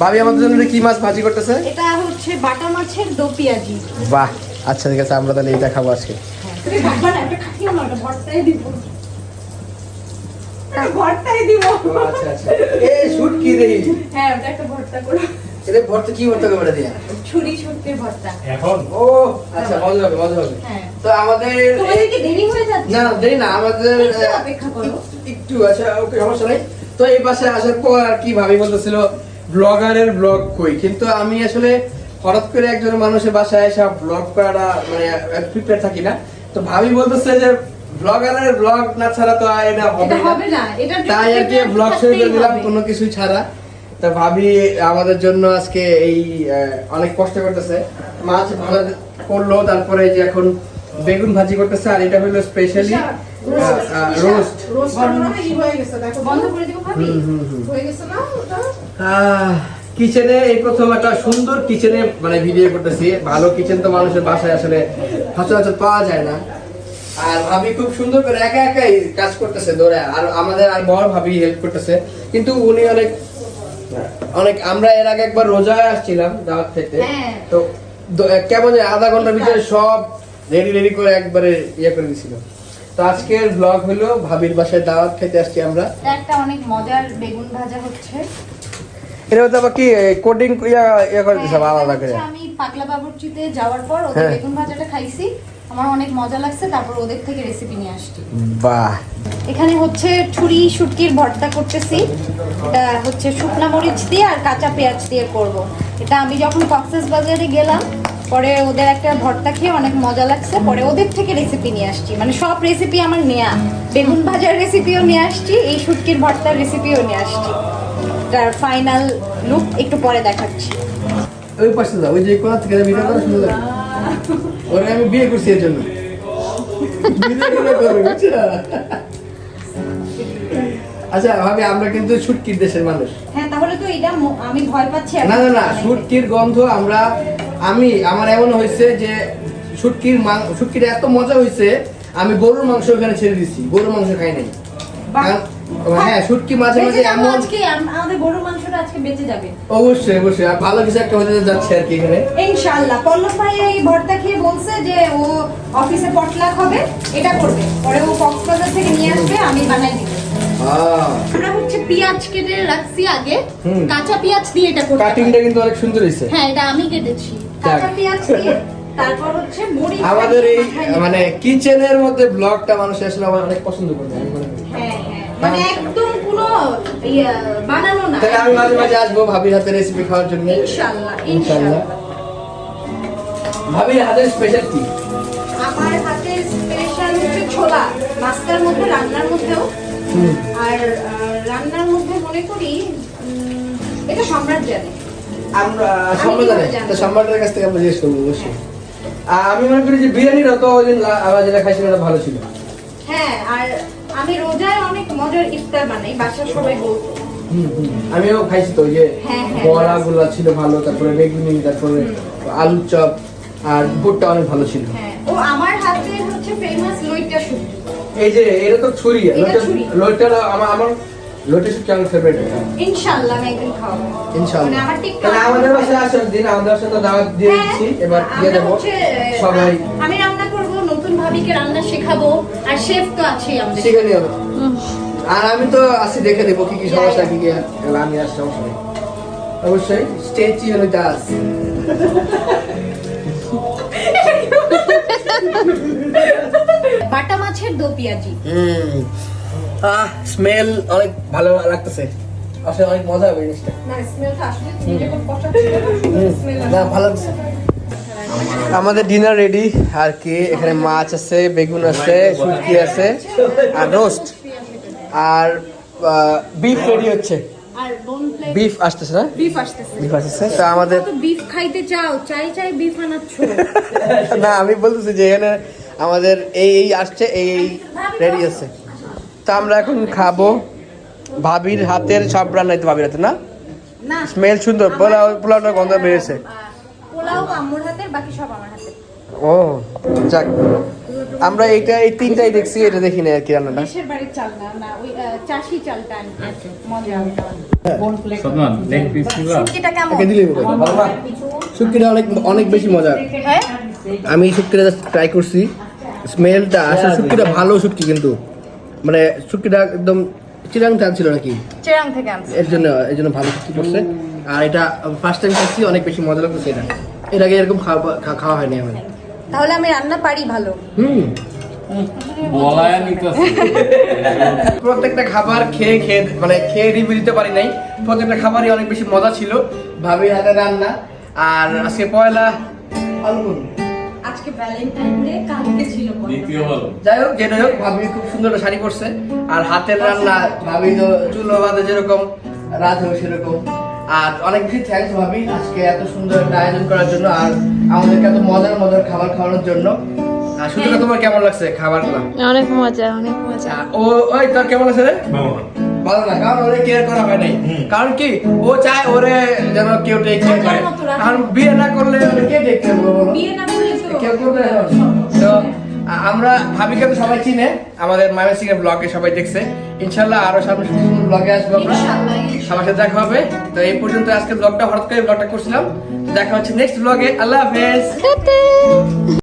ভাবি আমাদের জন্য কি মাছ ভাজি করতেছে? এটা হচ্ছে বাটা মাছের দো পেঁয়াজি। বাহ, আচ্ছা ঠিক আছে, আমরা তাহলে এইটা খাবো আজকে। তুমি খাবা না, এটা খাইও না, এটা ভর্তাই দিব। এটা ভর্তাই দিব। আচ্ছা আচ্ছা, এই শুট কি রে? হ্যাঁ, ওটা একটা ভর্তা করো। এটা ভর্তা কি ভর্তা করবে এটা দিয়া? ছুরি ছুরির ভর্তা। এখন ও আচ্ছা, মজা হবে মজা হবে। হ্যাঁ, তো আমাদের তোমাদের কি দেরি হয়ে যাচ্ছে? না দেরি না, আমাদের একটু অপেক্ষা করো। একটু আচ্ছা ওকে, সমস্যা নাই। তো এই পাশে আসার পর আর কি ভাবি বলতেছিল ব্লগারের ব্লগ কই, কিন্তু আমি আসলে হঠাৎ করে একজন মানুষের বাসায় এসে ব্লগ করাটা মানে প্রিপেয়ার থাকি না। তো ভাবি বলতেছে যে ব্লগারের ব্লগ না ছাড়া তো এটা হবে না, তাই আর কি ব্লগ শুরু করে দিলাম কোনো কিছু ছাড়া। তা ভাবি আমাদের জন্য আজকে এই অনেক কষ্ট করতেছে, মাছ ভালো করলো, তারপরে যে এখন বেগুন ভাজি করতেছে, আর এটা হলো স্পেশালি রোস্ট। কিচেনে এই প্রথম একটা সুন্দর কিচেনে মানে ভিডিও করতেছি। ভালো কিচেন তো মানুষের বাসায় আসলে সচরাচর পাওয়া যায় না, আর ভাবি খুব সুন্দর করে একা একাই কাজ করতেছে ধরে, আর আমাদের আর বড় ভাবি হেল্প করতেছে। কিন্তু উনি অনেক আমরা এর আগে একবার রোজায় আসছিলাম দাওয়াত খেতে, তো কেমন আধা ঘন্টার ভিতরে সব রেডি করে একবারে ইয়ে করে দিছিল। তো আজকের ব্লগ হলো ভাবির বাসায় দাওয়াত খেতে আসছি আমরা। একটা অনেক মজার বেগুন ভাজা হচ্ছে। এটা হচ্ছে আবার কি কোডিং ইয়া করে দিছে আলাদা করে। আমি পাগলা বাবুর্চিতে যাওয়ার পর ওদের বেগুন ভাজাটা খাইছি, আমার অনেক মজা লাগছে, তারপর ওদের থেকে রেসিপি নিয়ে আসছি। বাহ, এখানে হচ্ছে ছুরি শুটকির ভর্তা করতেছি। এটা হচ্ছে শুকনা মরিচ দিয়ে আর কাঁচা পেঁয়াজ দিয়ে করব। এটা আমি যখন কক্সবাজারে গেলাম পরে ওদের একটা ভর্তা খেয়ে অনেক মজা লাগছে, পরে ওদের থেকে রেসিপি নিয়ে আসছি। মানে সব রেসিপি আমার নেয়া, বেগুন ভাজার রেসিপিও নিয়ে আসছি, এই শুটকির ভর্তার রেসিপিও নিয়ে আসছি। তার ফাইনাল লুক একটু পরে দেখাচ্ছি। ওই পাশে যাও, ওই যে কোথা থেকে ভিডিও করা শুরু লাগে, ওরে আমি বিয়ে করছি এর জন্য। আচ্ছা ভাবি, আমরা কিন্তু শুটকির দেশের মানুষ। হ্যাঁ, তাহলে তো এটা আমি ভয় পাচ্ছি। না না না, শুটকির গন্ধ আমার এমন হয়েছে যে শুটকির এত মজা হয়েছে, আমি গরুর মাংস ওখানে ছেড়ে দিচ্ছি, গরুর মাংস খাই নাই। হ্যাঁ, শুটকি মাঝে মাঝে এমন আমাদের গরুর মাংসটা আজকে বেঁচে যাবে। অবশ্যই অবশ্যই, আর ভালো কিছু একটা হতে যাচ্ছে আর কি এখানে ইনশাআল্লাহ। পল্লব ভাই এই ভর্তা খেয়ে বলছে যে ও অফিসে পটলাক হবে, এটা করবে, পরে ও কক্সবাজার থেকে নিয়ে আসবে, আমি বানাই দিব। আমরা হচ্ছে পেঁয়াজ কেটে রাখছি আগে, কাঁচা পেঁয়াজ দিয়ে এটা করব। কাটিংটা কিন্তু অনেক সুন্দর হয়েছে। হ্যাঁ, এটা আমি কেটেছি কাঁচা পেঁয়াজ দিয়ে। তারপর হচ্ছে মরিচ। আমাদের এই মানে কিচেনের মধ্যে ব্লগটা মানুষ আসলে আমার অনেক পছন্দ করে। হ্যাঁ হ্যাঁ, মানে একদম কোনো বানানো না। তাহলে আমি মাঝে মাঝে আসবো ভাবির হাতে রেসিপি খাওয়ার জন্য। ইনশাআল্লাহ ইনশাআল্লাহ। ভাবির হাতের স্পেশাল কি? আমার হাতের স্পেশাল হচ্ছে ছোলা, মাছটার মধ্যে, রান্নার মধ্যেও। আর রান্নার মধ্যে মনে করি এটা সম্রাট জানে। আমরা সম্রাট জানে, তো সম্রাটের কাছ থেকে আমরা জিজ্ঞেস করবো অবশ্যই। আমি মনে করি যে বিরিয়ানিটা তো ওই দিন আমরা যেটা খাইছিলাম ওটা ভালো ছিল। হ্যাঁ, আর আমি রোজায় অনেক মজার ইফতার বানাই, বাসার সবাই বলতো। আমিও খাইছি তো, ওই যে বড়া গুলা ছিল ভালো, তারপরে বেগুনি, তারপরে আলুর চপ, আর ভুট্টা অনেক ভালো ছিল। হ্যাঁ, ও আমার হাতের হচ্ছে ফেমাস লইট্টা শুটকি। এই যে এটা তো ছুরি, লইট্টা আমার লইট্টা শুটকি আমার ফেভারিট। ইনশাআল্লাহ আমি একদিন খাওয়াবো। ইনশাআল্লাহ। মানে আমার টিকটক তাহলে আমাদের বাসায় আসার দিন আমাদের বাসায় তো দাওয়াত দিয়ে দিচ্ছি, এবার দিয়ে দেব সবাই। আমি রান্না করব, নতুন ভাবিকে রান্না শেখাবো, আর শেফ তো আছেই আমাদের। শিখে নিও। আর আমি তো আসি দেখে দেবো কি কি সমস্যা, কি কি আমি আর সমস্যা নেই। অবশ্যই স্টে টিউন উইথ আস। বাটা মাছের দো পেঁয়াজি। স্মেল অনেক ভালো লাগতেছে, আসলে অনেক মজা হবে জিনিসটা। না, স্মেলটা আসলে নিজে খুব কষ্ট ছিল না, স্মেল না ভালো লাগছে। আমাদের ডিনার রেডি আর কি, এখানে মাছ আছে, বেগুন আছে, শুটকি আছে, আর রোস্ট, আর বিফ রেডি হচ্ছে। আর বোন প্লেট বিফ আসতেছে না? বিফ আসতেছে। তো আমাদের তো বিফ খাইতে চাও, চাই বিফ আনাচ্ছ। না, আমি বলতেছি যে এখানে আমাদের এই আসছে, এই রেডি আছে, তো আমরা এখন খাবো। ভাবির হাতের সব রান্নাই তো ভাবির হাতে না? না, স্মেল সুন্দর, পোলাওটা গন্ধ বেরিয়েছে। পোলাও আম্মুর হাতের, বাকি সব আমার হাতে। ও যাক, আমরা এই তিনটাই দেখছি, এটা দেখি না আর কি রান্নাটা। দেশের বাড়ির চাল না, না ওই চাষি চালটা আনি। মজা। সাদমান লেগ পিস দিবা? শুটকিটা কেমন? একে দিলেই হবে, ভালো না? শুটকিটা অনেক বেশি মজা। হ্যাঁ আমি শুটকিটা ট্রাই করছি, স্মেলটা আসলে শুটকিটা ভালো শুটকি, কিন্তু মানে শুটকিটা একদম চিরাং টান ছিল নাকি, চিরাং থেকে আনছি। এর জন্য ভালো শুটকি করছে। আর এটা ফার্স্ট টাইম খাচ্ছি, অনেক বেশি মজা লাগছে। এটা এর আগে এরকম খাওয়া হয়নি আমার। তাহলে আমি রান্না পারি ভালো। বলায় নিতেছে। প্রত্যেকটা খাবার খেয়ে রিভিউ দিতে পারি নাই। প্রত্যেকটা খাবারই অনেক বেশি মজা ছিল, ভাবির হাতে রান্না। আর আজকে পয়লা ফাল্গুন, আজকে ভ্যালেন্টাইন ডে, কালকে ছিল দ্বিতীয় হলো। যাই হোক যেটা হোক, ভাবি খুব সুন্দর একটা শাড়ি করছে। আর হাতের রান্না, ভাবি তো চুলো বাদে যেরকম, রাতেও সেরকম। আর অনেক বেশি থ্যাংকস ভাবি, আজকে এত সুন্দর একটা আয়োজন করার জন্য, আর আমাদেরকে এত মজার খাবার খাওয়ানোর জন্য। আর সুতরাং তোমার কেমন লাগছে খাবারগুলো? অনেক মজা, অনেক মজা। ওই তোর কেমন লাগছে রে? ভালো না, কারণ ওরে কেয়ার করা হয় নাই। কারণ কি, ও চায় ওরে যেন কেউ টেক কেয়ার করে। কারণ বিয়ে না করলে ওরে কে টেক কেয়ার করবে বলো? বিয়ে না করলে তো কেউ করবে না। তো আমরা ভাবিকে তো সবাই চিনে, আমাদের ময়মনসিংহ এর ব্লগে সবাই দেখছে। ইনশাআল্লাহ আরো সামনে সুন্দর ব্লগে আসবো আমরা, ইনশাআল্লাহ। সবার সাথে দেখা হবে। তো এই পর্যন্ত আজকে ব্লগটা হঠাৎ করে ব্লগটা করছিলাম। দেখা হচ্ছে নেক্সট ব্লগে। আল্লাহ হাফেজ।